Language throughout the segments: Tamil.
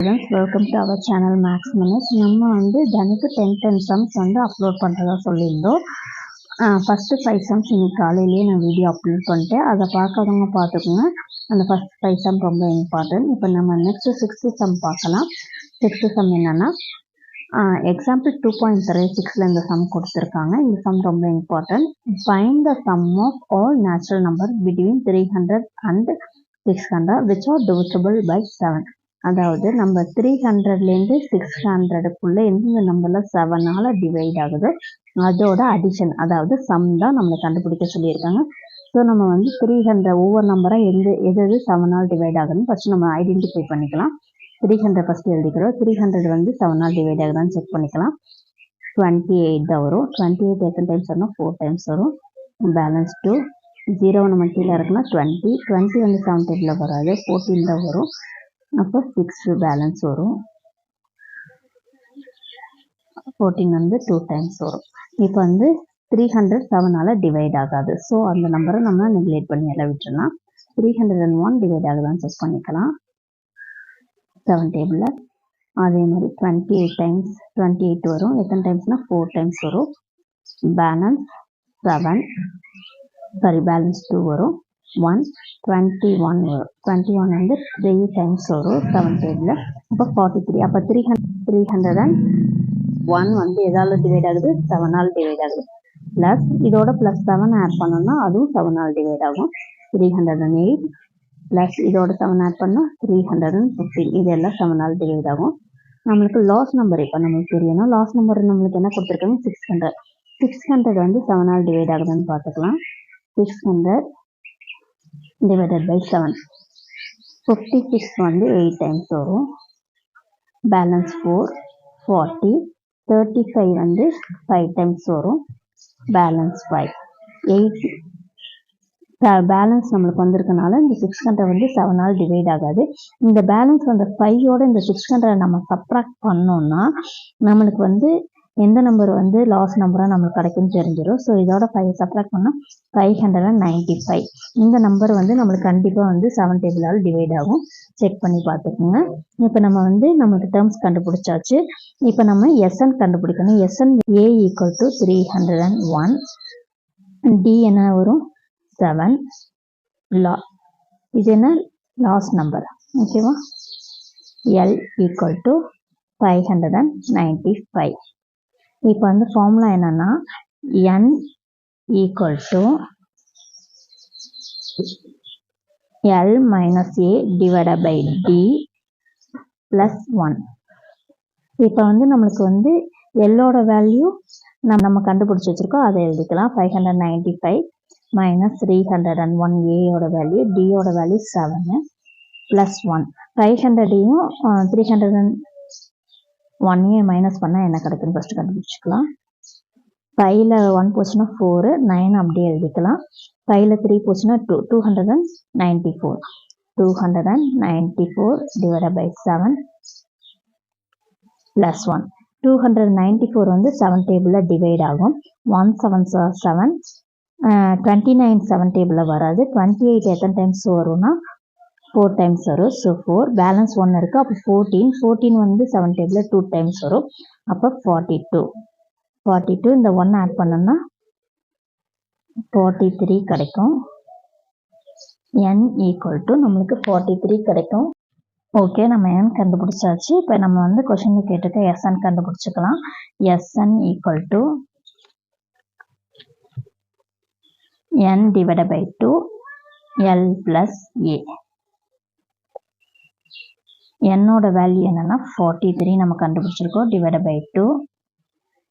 Friends, welcome to our channel Max Minutes. நம்ம வந்து தினக்கு 10 sums வந்து அப்லோட் பண்ணுறதா சொல்லியிருந்தோம். ஃபஸ்ட்டு 5 sums இன்னைக்கு காலையிலேயே நான் வீடியோ அப்லோட் பண்ணிட்டேன். அதை பார்க்காதவங்க பார்த்துக்கோங்க. அந்த ஃபஸ்ட் 5 sum ரொம்ப இம்பார்ட்டன்ட். இப்போ நம்ம நெக்ஸ்ட்டு 6th sum பார்க்கலாம். 6th sum என்னென்னா எக்ஸாம்பிள் 2.36ல இந்த சம் கொடுத்துருக்காங்க. இந்த சம் ரொம்ப important. Find the sum of all natural number between 300 and 600 which are divisible by 7. அதாவது நம்ம 300லேருந்து 600க்குள்ளே எந்தெந்த நம்பரில் 7ஆல் டிவைட் ஆகுது அதோட அடிஷன், அதாவது சம் தான் நம்மளை கண்டுபிடிக்க சொல்லியிருக்காங்க. ஸோ நம்ம வந்து 300 ஒவ்வொரு நம்பராக எது 7ஆல் டிவைட் ஆகுதுன்னு ஃபஸ்ட்டு நம்ம ஐடென்டிஃபை பண்ணிக்கலாம். 300 ஃபஸ்ட்டு எழுதிக்கிறோம். 300 வந்து 7ஆல் டிவைட் ஆகுதான்னு செக் பண்ணிக்கலாம். 28 தான் வரும். 28 எத்தனை டைம்ஸ் வரும்னா 4 டைம்ஸ் வரும். பேலன்ஸ் 2 0 நம்ம கீழே இருக்குன்னா 20 வந்து 7 டேபிளில் வராது, 14 தான் வரும். அப்போ 6 பேலன்ஸ் வரும். 14 வந்து 2 டைம்ஸ் வரும். இப்போ வந்து 300 7ஆல் டிவைட் ஆகாது. ஸோ அந்த நம்பரை நம்ம நெக்லேட் பண்ணி எல்லாம் விட்டுடலாம். 301 டிவைட் ஆகுதான்னு செக் பண்ணிக்கலாம் 7 டேபிளில். அதே மாதிரி 28 டைம்ஸ் 28 வரும். எத்தனை டைம்ஸ்னால் 4 டைம்ஸ் வரும். பேலன்ஸ் 7 பேலன்ஸ் 2 வரும். 21 வரும். 21 வந்து 3 டைம்ஸ் வரும் 7 டேபிளில். அப்போ 43. அப்போ 301 வந்து எதால் டிவைட் ஆகுது? 7ஆல் டிவைட் ஆகுது. ப்ளஸ் இதோட ப்ளஸ் 7 ஆட் பண்ணோம்னா அதுவும் 7ஆல் டிவைட் ஆகும். 308 ப்ளஸ் இதோட 7 ஆட் பண்ணால் 315. இதெல்லாம் 7ஆல் டிவைட் ஆகும். நம்மளுக்கு லாஸ்ட் நம்பர் இப்போ நம்மளுக்கு தெரியணும். லாஸ்ட் நம்பர் நம்மளுக்கு என்ன கொடுத்துருக்காங்க? 600. 600 வந்து 7ஆல் டிவைட் ஆகுதுன்னு பார்த்துக்கலாம். 600 divided by 7. 56 வந்து 8 டைம்ஸ் வரும். பேலன்ஸ் 4 40. 35 வந்து 5 டைம்ஸ் வரும். பேலன்ஸ் 5 8. பேலன்ஸ் நம்மளுக்கு வந்திருக்கனால இந்த 600 வந்து 7ஆல் டிவைட் ஆகாது. இந்த பேலன்ஸ் அந்த 5ஓட இந்த 600 நம்ம சப்ராக்ட் பண்ணோம்னா நம்மளுக்கு வந்து எந்த நம்பர் வந்து லாஸ்ட் நம்பராக நம்மளுக்கு கிடைக்கும்னு தெரிஞ்சிடும். ஸோ இதோட 5 சப்ராக்ட் பண்ணால் 595. இந்த நம்பர் வந்து நம்மளுக்கு கண்டிப்பாக வந்து 7 டேபிளால் டிவைட் ஆகும். செக் பண்ணி பார்த்துக்கோங்க. இப்போ நம்ம வந்து நம்மளுக்கு டேர்ம்ஸ் கண்டுபிடிச்சாச்சு. இப்போ நம்ம எஸ்என் கண்டுபிடிக்கணும். S n a equal to 301. D என்ன வரும்? 7. இது என்ன? Last number. ஓகேவா? L equal to 595. இப்போ வந்து ஃபார்முலா என்னன்னா n equal to l minus a divided by d plus 1. இப்போ வந்து நம்மளுக்கு வந்து எல்லோட வேல்யூ நம்ம கண்டுபிடிச்சி வச்சுருக்கோம், அதை எழுதிக்கலாம். 595 மைனஸ் 301 ஏயோட வேல்யூ, டியோட வேல்யூ 7 ப்ளஸ் 1. 500யும் 301 மைனஸ் பண்ணால் என்ன கிடைக்குன்னு ஃபஸ்ட்டு கண்டுபிடிச்சிக்கலாம். 5ல் 1 போச்சுன்னா 4, 9 அப்படியே எழுதிக்கலாம். 5ல் 3 போச்சுன்னா 2, 294. 294 டிவைடட் பை 7 ப்ளஸ் 1. 294 வந்து 7 டேபிளில் டிவைட் ஆகும். 1 7 7. 29 7 டேபிளில் வராது. 28 எத்தனை டைம்ஸ் வரும்னா 4 டைம்ஸ் வரும். ஸோ 4 பேலன்ஸ் 1 இருக்குது. அப்போ 14 வந்து 7 டேபிளில் 2 டைம்ஸ் வரும். அப்போ 42 இந்த 1 ஆட் பண்ணோம்னா 43 கிடைக்கும். n ஈக்குவல் டு நம்மளுக்கு 43 கிடைக்கும். ஓகே, நம்ம n கண்டுபிடிச்சாச்சு. இப்போ நம்ம வந்து கொஷனில் கேட்டுக்க எஸ்என் கண்டுபிடிச்சிக்கலாம். S n equal to n divided by 2 l plus a. என்னோட வேல்யூ என்னன்னா 43 நம்ம கண்டுபிடிச்சிருக்கோம். டிவைடட் பை 2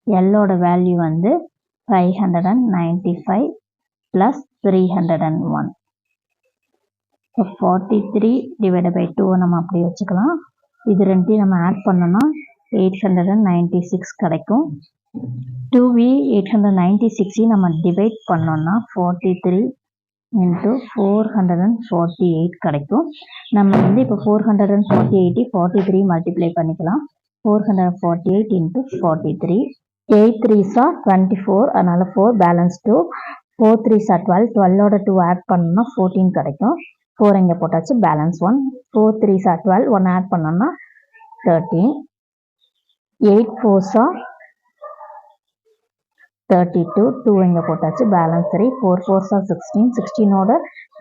எல்லோட வேல்யூ வந்து 595 ப்ளஸ் 301. 43 டிவைடட் பை 2 நம்ம அப்படி வச்சுக்கலாம். இது ரெண்டையும் நம்ம ஆட் பண்ணோம்னா 896 கிடைக்கும். 2v 896 நம்ம டிவைட் பண்ணோம்னா 43 into 448 கிடைக்கும். நம்ம வந்து இப்போ 448 43 மல்டிப்ளை பண்ணிக்கலாம். 448 into 43. 8 3s are 24. அதனால 4 பேலன்ஸ் 2. 4 3s are 12. 12ஓட 2 ஆட் பண்ணோம்னா 14 கிடைக்கும். 4 இங்கே போட்டாச்சு. பேலன்ஸ் 1. 4 3s are 12. 1 ஆட் பண்ணோம்னா 13, 8 4s are 32, 2 இங்க போட்டாச்சு, பேலன்ஸ் 3, 4 4s are 16, 16 ஓட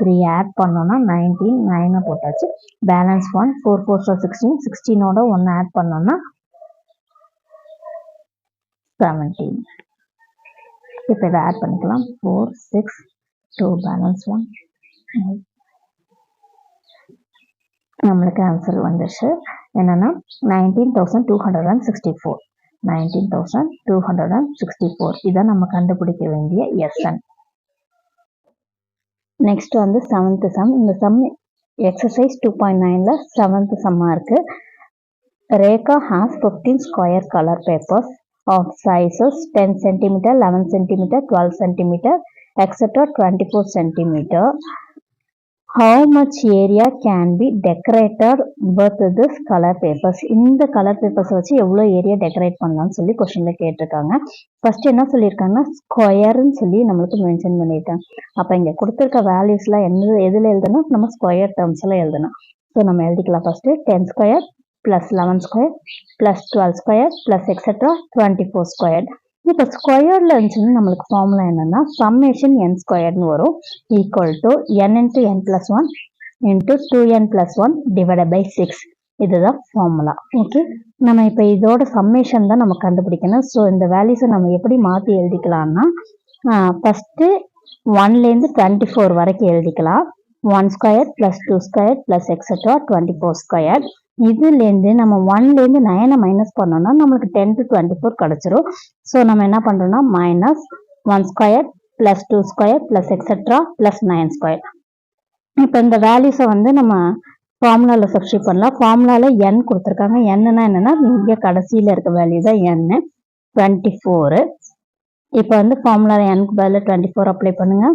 3 ஆட் பண்ணோம்னா 19, 9 போட்டாச்சு, பேலன்ஸ் 1, 4 4s are 16, 16 ஓட 1 ஆட் பண்ணோம்னா 17. இப்போ இதை ஆட் பண்ணிக்கலாம், 4 6 2 பேலன்ஸ் 1, நம்மளுக்கு ஆன்சர் வந்துச்சு என்னன்னா 19,264. 19,264 இதான் நம்ம கண்டுபிடிக்க வேண்டிய எஸ்என். நெக்ஸ்ட் வந்து 7th சம். இந்த சம் எக்ஸசைஸ் 2.9ல 7th சம்மா இருக்கு. Rekha has 15 square color papers of sizes 10 cm, 11 cm, 12 cm, etc. 24 cm. How much area can be decorated with this color papers? இந்த கலர் பேப்பர்ஸ் வச்சு எவ்வளோ ஏரியா டெக்கரேட் பண்ணலாம்னு சொல்லி கொஸ்டின்ல கேட்டிருக்காங்க. ஃபர்ஸ்ட் என்ன சொல்லியிருக்காங்கன்னா ஸ்கொயர்னு சொல்லி நம்மளுக்கு மென்ஷன் பண்ணியிருக்காங்க. அப்போ இங்கே கொடுத்துருக்க வேல்யூஸ்லாம் எதில் எழுதணும், நம்ம ஸ்கொயர் டேர்ம்ஸ்ல எழுதணும். ஸோ நம்ம எழுதிக்கலாம். First 10 square plus 11 square plus 12 square plus etcetera 24 square. இப்போ ஸ்கொயர்ல இருந்துச்சுன்னா நம்மளுக்கு ஃபார்முலா என்னன்னா சம்மேஷன் n ஸ்கொயர்னு வரும், equal to n into n plus 1 into 2n plus 1 divided by 6. இதுதான் ஃபார்முலா. ஓகே, நம்ம இப்போ இதோட சம்மேஷன் தான் நம்ம கண்டுபிடிக்கணும். ஸோ இந்த வேல்யூஸை நம்ம எப்படி மாற்றி எழுதிக்கலாம்னா ஃபஸ்ட்டு 1லேருந்து 24 வரைக்கும் எழுதிக்கலாம். 1 square plus 2 square plus etcetera 24 square. இதுலேருந்து நம்ம 1லேருந்து 9 மைனஸ் பண்ணோம்னா நம்மளுக்கு 10 to 24 கிடச்சிரும். ஸோ நம்ம என்ன பண்ணுறோம்னா minus 1 square plus 2 square plus etcetera plus 9 square. இப்போ இந்த வேல்யூஸை வந்து நம்ம ஃபார்முலாவில் சப்ஸ்டியூட் பண்ணலாம். ஃபார்முலாவில் n கொடுத்துருக்காங்க. என்னன்னா என்னன்னா இங்கே கடைசியில் இருக்க வேல்யூ தான் n 24. இப்போ வந்து ஃபார்முலாவில் n பதில் 24 அப்ளை பண்ணுங்க.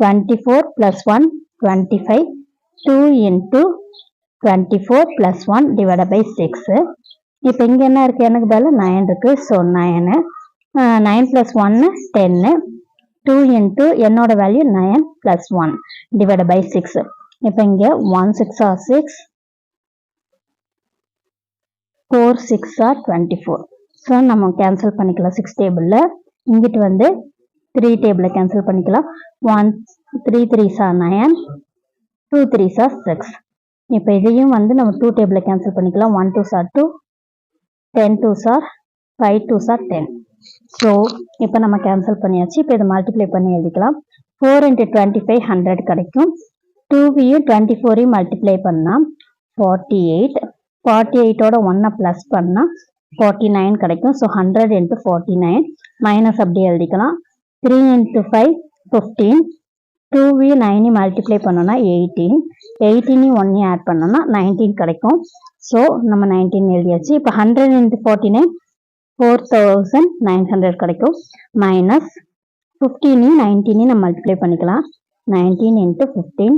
24 plus 1 25, 2 into 24 plus 1 divided by 6. இப்போ இங்கே என்ன இருக்குது, எனக்கு பதில் 9 இருக்குது. ஸோ 9 9 plus 1 10, 2 இன்ட்டு என்னோட வேல்யூ 9 plus 1 divided by 6. இப்போ இங்கே 1 6 are 6, 4 6 are 24. ஸோ நம்ம கேன்சல் பண்ணிக்கலாம் 6 டேபிளில். இங்கிட்டு வந்து 3 டேபிளில் கேன்சல் பண்ணிக்கலாம். 1 3 3s are 9, 2 3s are 6. இப்போ இதையும் வந்து நம்ம 2 டேபிளில் கேன்சல் பண்ணிக்கலாம். 1 2s are 2, 10 2s are 5 2s are 10. So இப்போ நம்ம கேன்சல் பண்ணியாச்சு. இப்போ இதை மல்டிப்ளை பண்ணி எழுதிக்கலாம். 4 into 25 100 கிடைக்கும். 2வையும் 24ஐயும் மல்டிப்ளை பண்ணால் 48, 48ஓட 1 ப்ளஸ் பண்ணால் 49 கிடைக்கும். ஸோ 100 into 49 மைனஸ் அப்படியே எழுதிக்கலாம். 3 into 5 15, 2வையும் 9ஐயும் மல்டிப்ளை பண்ணோம்னா 18, 18ஐயும் 1ஐயும் ஆட் பண்ணோம்னா 19 கிடைக்கும். ஸோ நம்ம 19 எழுதியாச்சு. இப்போ 100 into 49 4900 கிடைக்கும். மைனஸ் 15ஐயும் 19ஐயும் நம்ம மல்டிப்ளை பண்ணிக்கலாம். 19 into 15,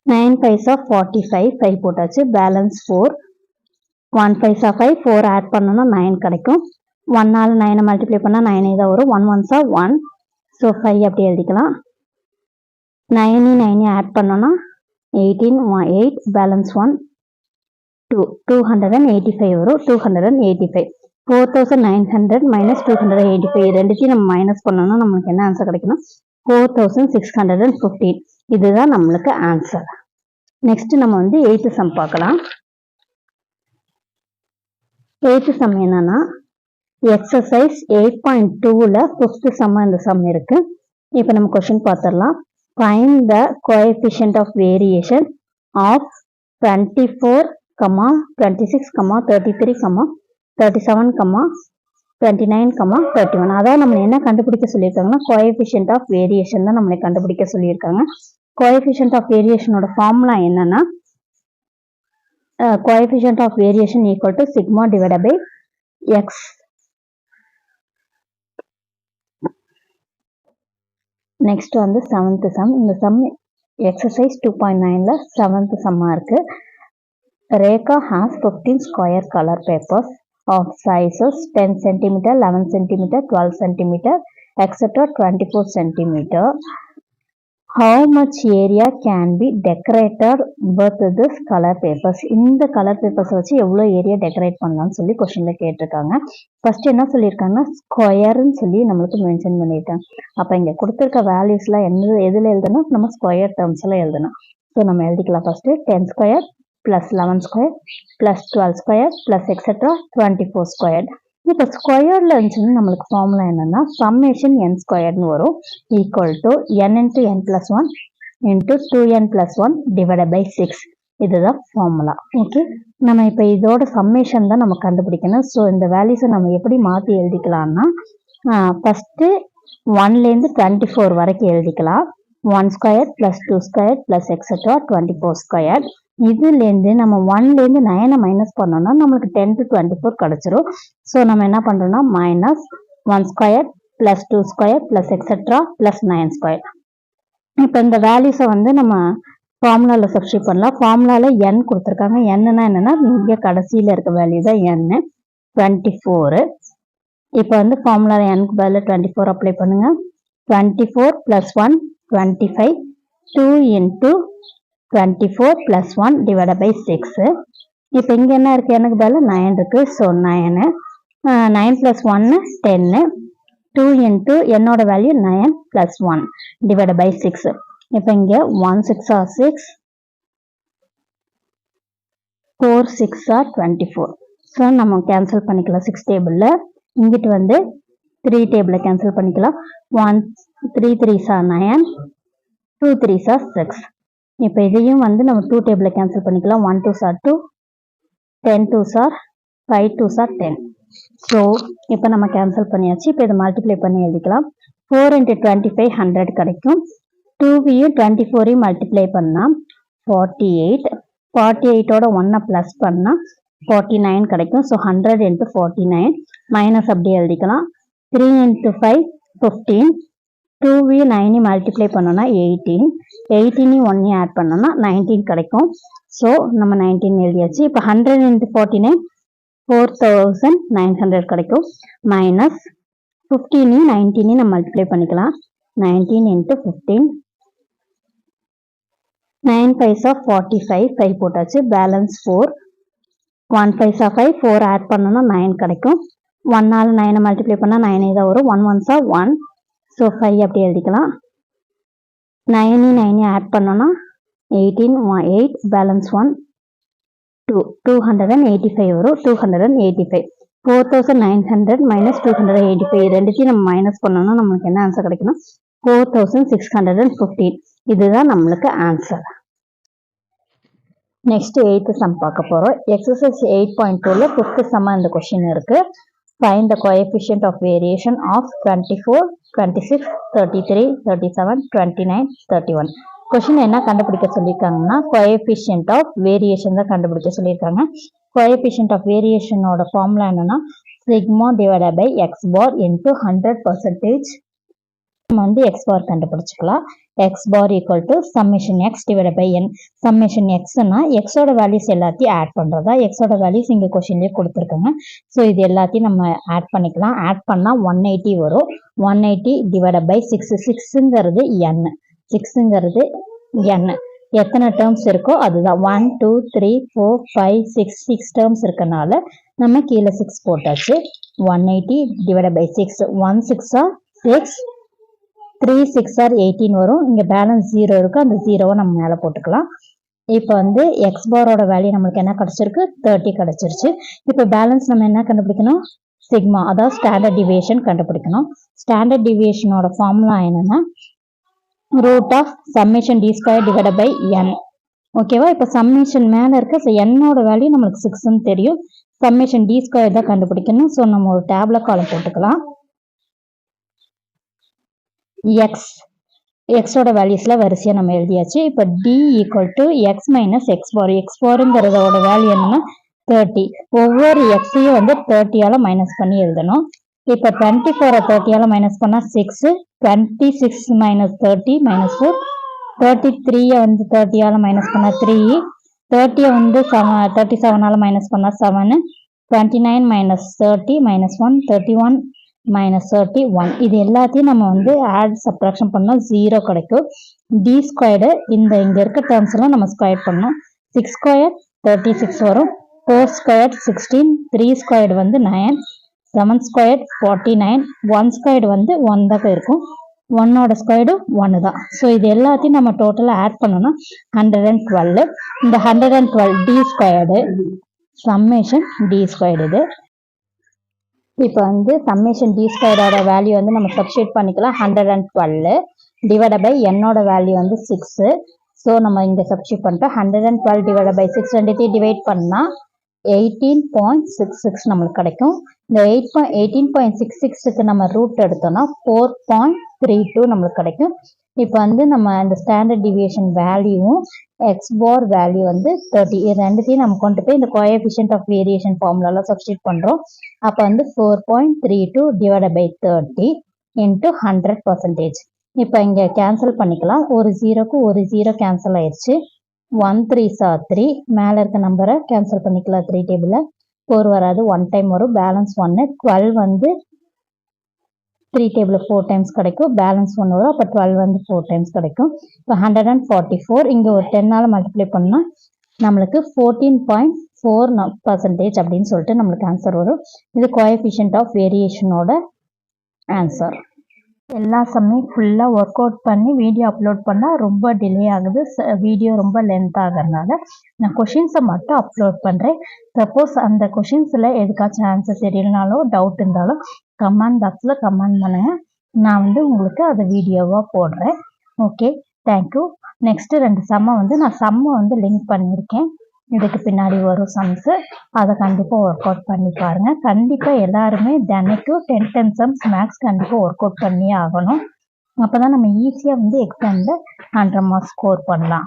9 5s are 45, 5 போட்டாச்சு. பேலன்ஸ் 4, 1 5s are 5, 4 ஆட் பண்ணோம்னா 9 கிடைக்கும். 1ஆல் 9 மல்டிப்ளை பண்ணால் 9 தான் வரும். 1 1s are 1. ஸோ 5 அப்படி எழுதிக்கலாம். 9 ஆட் பண்ணோன்னா 18, 8 பேலன்ஸ் 1 2, 285 வரும். 285, 4900 மைனஸ் 285 ரெண்டுத்தையும் நம்ம மைனஸ் பண்ணோம்னா நம்மளுக்கு என்ன ஆன்சர் கிடைக்குன்னா 4615. இதுதான் நம்மளுக்கு ஆன்சர். நெக்ஸ்ட் நம்ம வந்து 8th சம் பார்க்கலாம். 8th சம் என்னன்னா எக்ஸசைஸ் 8.2ல 5th சம் இந்த சம் இருக்கு. இப்போ நம்ம கொஸ்டின் பார்த்துடலாம். Find the coefficient of variation of 24, 26, 33, 37, 29, 31. அதாவது நம்ம என்ன கண்டுபிடிக்க சொல்லியிருக்காங்கன்னா coefficient of variation தான் நம்மளை கண்டுபிடிக்க சொல்லியிருக்காங்க. coefficient of variationோட ஃபார்முலா என்னன்னா coefficient of variation equal to sigma divided by x. Next வந்து 7th சம். இந்த சம் எக்ஸசைஸ் 2.9ல 7th சம்மா இருக்கு. Rekha has 15 square color papers of sizes 10 cm, 11 cm, 12 cm, etc. 24 cm. how much area can be decorated with this color papers? இந்த கலர் பேப்பர்ஸ் வச்சு எவ்வளோ ஏரியா டெக்கரேட் பண்ணலாம்னு சொல்லி கொஸ்டின்ல கேட்டிருக்காங்க. ஃபர்ஸ்ட் என்ன சொல்லியிருக்காங்கன்னா ஸ்கொயர்னு சொல்லி நம்மளுக்கு மென்ஷன் பண்ணியிருக்காங்க. அப்போ இங்கே கொடுத்துருக்க வேல்யூஸ்லாம் எதில் எழுதணும்? நம்ம ஸ்கொயர் டேர்ம்ஸ்ல எழுதணும். ஸோ நம்ம எழுதிக்கலாம். First 10 square plus 11 square plus 12 square plus etcetera 24 square. இப்போ ஸ்கொயர்ல இருந்துச்சுன்னா நம்மளுக்கு ஃபார்முலா என்னன்னா சம்மேஷன் n ஸ்கொயர்னு வரும் equal to n into n plus 1 into 2n plus 1 divided by 6. இதுதான் ஃபார்முலா. ஓகே, நம்ம இப்போ இதோட சம்மேஷன் தான் நம்ம கண்டுபிடிக்கணும். ஸோ இந்த வேல்யூஸை நம்ம எப்படி மாற்றி எழுதிக்கலாம்னா ஃபஸ்ட்டு 1லேருந்து 24 வரைக்கும் எழுதிக்கலாம். 1 square plus 2 square plus etcetera 24 square. இதுலேருந்து நம்ம 1லேருந்து 9 மைனஸ் பண்ணோம்னா நம்மளுக்கு 10 to 24 கிடச்சிரும். ஸோ நம்ம என்ன பண்ணுறோம்னா minus 1 square plus 2 square plus etcetera plus 9 square. இப்போ இந்த வேல்யூஸை வந்து நம்ம ஃபார்முலாவில் சப்ஸ்டியூட் பண்ணலாம். ஃபார்முலாவில் n கொடுத்துருக்காங்க. என்னன்னா என்னன்னா இங்கே கடைசியில் இருக்க வேல்யூ தான் n 24. இப்போ வந்து ஃபார்முலாவில் nக்கு பதில் 24 அப்ளை பண்ணுங்க. 24 plus 1 25 2 into 24 plus 1 divided by 6. இப்போ இங்கே என்ன இருக்குது? எனக்கு பதில் 9 இருக்குது. ஸோ 9 9 plus 1 10 2 into என்னோட வேல்யூ 9 plus 1 divided by 6. இப்போ இங்கே 1 6 are 6 4 6 are 24. ஸோ நம்ம கேன்சல் பண்ணிக்கலாம் 6 டேபிளில். இங்கிட்டு வந்து 3 டேபிளில் கேன்சல் பண்ணிக்கலாம். 1 3 3s are 9 2 3s are 6. இப்போ இதையும் வந்து நம்ம 2 டேபிளில் கேன்சல் பண்ணிக்கலாம். 1 2s are 2 10 2s are 5 2s are 10. So இப்போ நம்ம கேன்சல் பண்ணியாச்சு. இப்போ இதை மல்டிப்ளை பண்ணி எழுதிக்கலாம். 4 into 25 100 கிடைக்கும். 2வையும் 24ஐயும் மல்டிப்ளை பண்ணால் 48. 48ஓட 1 ப்ளஸ் பண்ணால் 49 கிடைக்கும். ஸோ 100 into 49 மைனஸ் அப்படியே எழுதிக்கலாம். 3 into 5 15. 2வையும் 9ஐயும் மல்டிப்ளை பண்ணோன்னா 18. 18ஐயும் 1ஐயும் ஆட் பண்ணோன்னா 19 கிடைக்கும். ஸோ நம்ம 19 எழுதியாச்சு. இப்போ 100 into 49 4900 கிடைக்கும். மைனஸ் 15ஐயும் 19ஐயும் நம்ம மல்டிப்ளை பண்ணிக்கலாம். 19 into 15 9 5s are 45 5 போட்டாச்சு. பேலன்ஸ் 4 1 5s are 5 4 ஆட் பண்ணோன்னா 9 கிடைக்கும். 1ஆல் 9 மல்டிப்ளை பண்ணால் 9 தான் வரும். 1 1s are 1. ஸோ 5 அப்படி எழுதிக்கலாம். 9 ஆட் பண்ணோன்னா 18 8 பேலன்ஸ் 1 2 285 வரும். 285 4900 மைனஸ் 285 ரெண்டுத்தையும் நம்ம மைனஸ் பண்ணோம்னா நம்மளுக்கு என்ன ஆன்சர் கிடைக்குன்னா 4615. இதுதான் நம்மளுக்கு ஆன்சர். நெக்ஸ்ட் 8th சம் பார்க்க போகிறோம். எக்ஸசைஸ் 8.2ல 5th சம்மா இந்த கொஸ்டின் இருக்கு. Find the coefficient of variation of 24, 26, 33, 37, 29, 31. Question என்ன கண்டுபிடிக்க சொல்லியிருக்காங்கன்னா coefficient of variation தான் கண்டுபிடிக்க சொல்லியிருக்காங்க. coefficient of variationோட ஃபார்முலா என்னன்னா sigma divided by x bar into 100%. நம்ம வந்து x bar கண்டுபிடிச்சிக்கலாம். x bar equal to summation x divided by n. summation xனா x ஓட வேல்யூஸ் எல்லாத்தையும் ஆட் பண்றதா. x ஓட வேல்யூஸ் இங்க கொஸ்டின்லயே கொடுத்துருக்காங்க. ஸோ இது எல்லாத்தையும் நம்ம ஆட் பண்ணிக்கலாம். ஆட் பண்ணா 180 வரும். 180 divided by 6. 6ங்கிறது n. 6ங்கிறது n. எத்தனை டேர்ம்ஸ் இருக்கோ அதுதான். 1 2 3 4 5 6 6 டேர்ம்ஸ் இருக்கனால நம்ம கீழே 6 போட்டாச்சு. 180 divided by 6. 1 6 are 6 3 6 are 18 வரும். இங்கே பேலன்ஸ் 0 இருக்கு. அந்த 0வை நம்ம மேலே போட்டுக்கலாம். இப்போ வந்து எக்ஸ் பாரோட வேல்யூ நம்மளுக்கு என்ன கிடைச்சிருக்கு? 30 கிடைச்சிருச்சு. இப்போ பேலன்ஸ் நம்ம என்ன கண்டுபிடிக்கணும்? சிக்மா, அதாவது ஸ்டாண்டர்ட் டிவியேஷன் கண்டுபிடிக்கணும். ஸ்டாண்டர்ட் டிவியேஷனோட ஃபார்முலா என்னன்னா root of summation d square divided by n. ஓகேவா? இப்போ சம்மேஷன் மேலே இருக்க ஸோ என்னோட வேல்யூ நம்மளுக்கு 6ன்னு தெரியும். சம்மேஷன் டி ஸ்கொயர் தான் கண்டுபிடிக்கணும். ஸோ நம்ம ஒரு டேப்ல காலம் போட்டுக்கலாம். எக்ஸோட வேல்யூஸ்ல வரிசையா நம்ம எழுதியாச்சு. இப்போ d equal to x minus x bar. X பாருங்கிறதோட வேல்யூ என்னன்னா 30. ஒவ்வொரு எக்ஸையும் வந்து 30ஆல மைனஸ் பண்ணி எழுதணும். இப்போ 24 30ஆல மைனஸ் பண்ணா 6. 26 மைனஸ் 30 மைனஸ் 4. 33 வந்து 30ஆல மைனஸ் பண்ணா 3. 30 வந்து 37ஆல மைனஸ் பண்ணா 7. 29 மைனஸ் 30 மைனஸ் 1 31. -31. இது எல்லாத்தையும் நம்ம வந்து ஆட் சப்ராக்ஷன் பண்ணால் 0 கிடைக்கும். டி ஸ்கொயர்டு இங்கே இருக்க டேர்ம்ஸ் எல்லாம் நம்ம ஸ்கொயர் பண்ணோம். 6 ஸ்கொயர் 36 வரும். 4 ஸ்கொயர் 16, 3 ஸ்கொயர்டு வந்து 9, 7 ஸ்கொயர் 49, 1 ஸ்கொயர்டு வந்து 1 தான் இருக்கும். 1ஓட ஸ்கொயர்டு 1 தான். ஸோ இது எல்லாத்தையும் நம்ம டோட்டலாக ஆட் பண்ணோம்னா 112. இந்த 112 T squared summation T squared. இது இப்போ வந்து சம்மேஷன் டி ஸ்கொயரோட வேல்யூ வந்து நம்ம சப்ஸ்டியூட் பண்ணிக்கலாம். 112 டிவைட் பை என்னோட வேல்யூ வந்து 6. ஸோ நம்ம இங்கே சப்ஸ்டியூட் பண்ணிட்டோம். 112 டிவைட் பை 6 ரெண்டுத்தையும் டிவைட் பண்ணால் 18.66 நம்மளுக்கு கிடைக்கும். இந்த 18.66க்கு நம்ம ரூட் எடுத்தோம்னா 4.32 நம்மளுக்கு கிடைக்கும். இப்போ வந்து நம்ம இந்த ஸ்டாண்டர்ட் டிவியேஷன் வேல்யூவும் எக்ஸ் பார் வேல்யூ வந்து 30 இது ரெண்டுத்தையும் நம்ம கொண்டு போய் இந்த கோஎஃபிஷியன்ட் ஆஃப் வேரியேஷன் ஃபார்முலால சப்ஸ்டியூட் பண்ணுறோம். அப்போ வந்து 4.32 டிவைட் பை 30 இன்ட்டு 100%. இப்போ இங்கே கேன்சல் பண்ணிக்கலாம். ஒரு ஜீரோக்கு ஒரு ஜீரோ கேன்சல் ஆயிடுச்சு. 1 3s are 3. மேலே இருக்க நம்பரை கேன்சல் பண்ணிக்கலாம். 3 டேபிளில் 4 வராது, 1 டைம் வரும். பேலன்ஸ் 1. 12 வந்து 3 டேபிளில் 4 டைம்ஸ் கிடைக்கும். பேலன்ஸ் 1 வரும். அப்போ 12 வந்து 4 டைம்ஸ் கிடைக்கும். இப்போ 144 இங்கே ஒரு 10ஆல் மல்டிப்ளை பண்ணால் நம்மளுக்கு 14.4% அப்படின்னு சொல்லிட்டு நம்மளுக்கு ஆன்சர் வரும். இது கோஎஃபிஷியன்ட் ஆஃப் வேரியேஷனோட ஆன்சர். எல்லா சம்மையும் ஃபுல்லாக ஒர்க் அவுட் பண்ணி வீடியோ அப்லோட் பண்ணால் ரொம்ப டிலே ஆகுது. வீடியோ ரொம்ப லென்த் ஆகிறதுனால நான் கொஷின்ஸை மட்டும் அப்லோட் பண்ணுறேன். சப்போஸ் அந்த கொஷின்ஸில் எதுக்காச்சும் ஆன்சர் தெரியலனாலும் டவுட் இருந்தாலும் கமெண்ட் பாக்ஸில் கமெண்ட் பண்ணுங்கள். நான் வந்து உங்களுக்கு அதை வீடியோவாக போடுறேன். Okay, thank you. நெக்ஸ்ட்டு 2 சம்மை வந்து நான் வந்து லிங்க் பண்ணியிருக்கேன். இதுக்கு பின்னாடி வரும் சம்ஸு, அதை கண்டிப்பாக ஒர்க் அவுட் பண்ணி பாருங்கள். கண்டிப்பாக எல்லாருமே தினைக்கும் 10 சம்ஸ் மேக்ஸ் கண்டிப்பாக ஒர்க் அவுட் பண்ணியே ஆகணும். அப்போ தான் நம்ம ஈஸியாக வந்து எக்ஸாமில் 100 மார்க்ஸ் ஸ்கோர் பண்ணலாம்.